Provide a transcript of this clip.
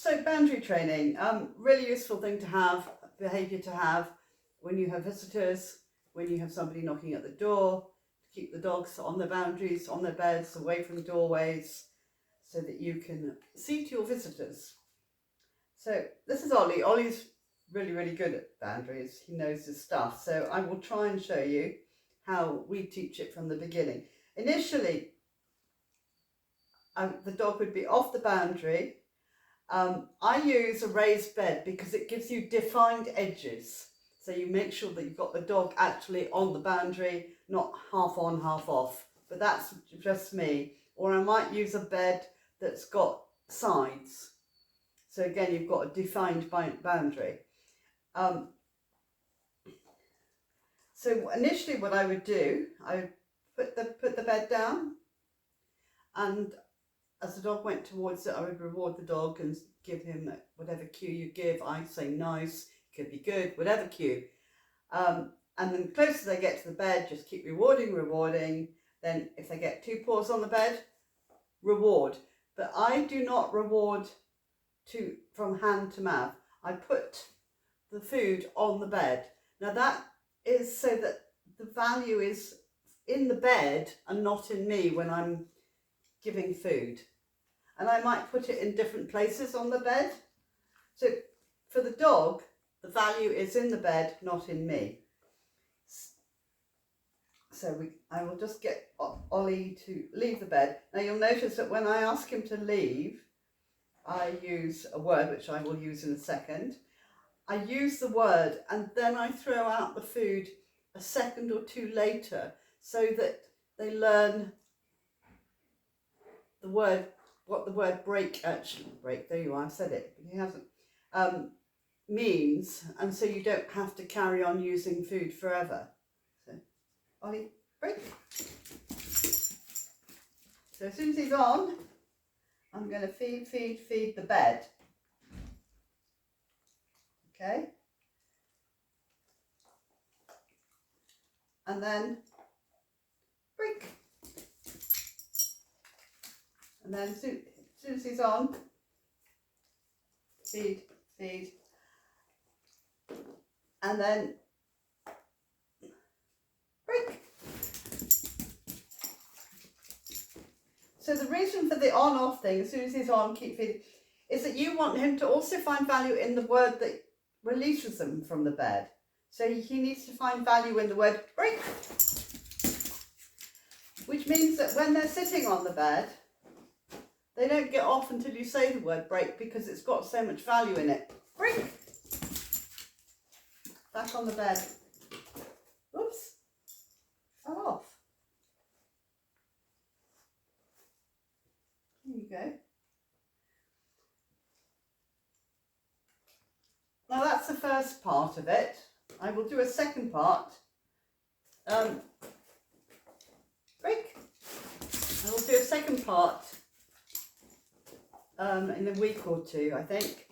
So boundary training, really useful thing to have, behaviour to have when you have visitors, when you have somebody knocking at the door, to keep the dogs on their boundaries, on their beds, away from doorways, so that you can see to your visitors. So this is Ollie. Ollie's really, really good at boundaries. He knows his stuff. So I will try and show you how we teach it from the beginning. Initially, the dog would be off the boundary. I use a raised bed because it gives you defined edges. So you make sure that you've got the dog actually on the boundary, not half on, half off. But that's just me. Or I might use a bed that's got sides. So again, you've got a defined boundary. So initially what I would do, I would put the bed down, and as the dog went towards it, I would reward the dog and give him whatever cue you give. I say nice, could be good, whatever cue. And then closer they get to the bed, just keep rewarding. Then if they get 2 paws on the bed, reward. But I do not reward from hand to mouth. I put the food on the bed. Now that is so that the value is in the bed and not in me when I'm giving food. And I might put it in different places on the bed. So for the dog, the value is in the bed, not in me. So I will just get Ollie to leave the bed. Now you'll notice that when I ask him to leave, I use a word which I will use in a second. I use the word and then I throw out the food a second or 2 later so that they learn the word, what the word break, there you are, I've said it, but he hasn't, means, and so you don't have to carry on using food forever. So, Ollie, break. So as soon as he's on, I'm going to feed the bed. Okay? And then break. And then as soon as he's on, feed. And then break. So the reason for the on-off thing, as soon as he's on, keep feeding, is that you want him to also find value in the word that releases them from the bed. So he needs to find value in the word break. Which means that when they're sitting on the bed, they don't get off until you say the word break because it's got so much value in it. Break. Back on the bed. Oops. Fell off. There you go. Now that's the first part of it. I will do a second part. Break. I will do a second part in a week or 2, I think.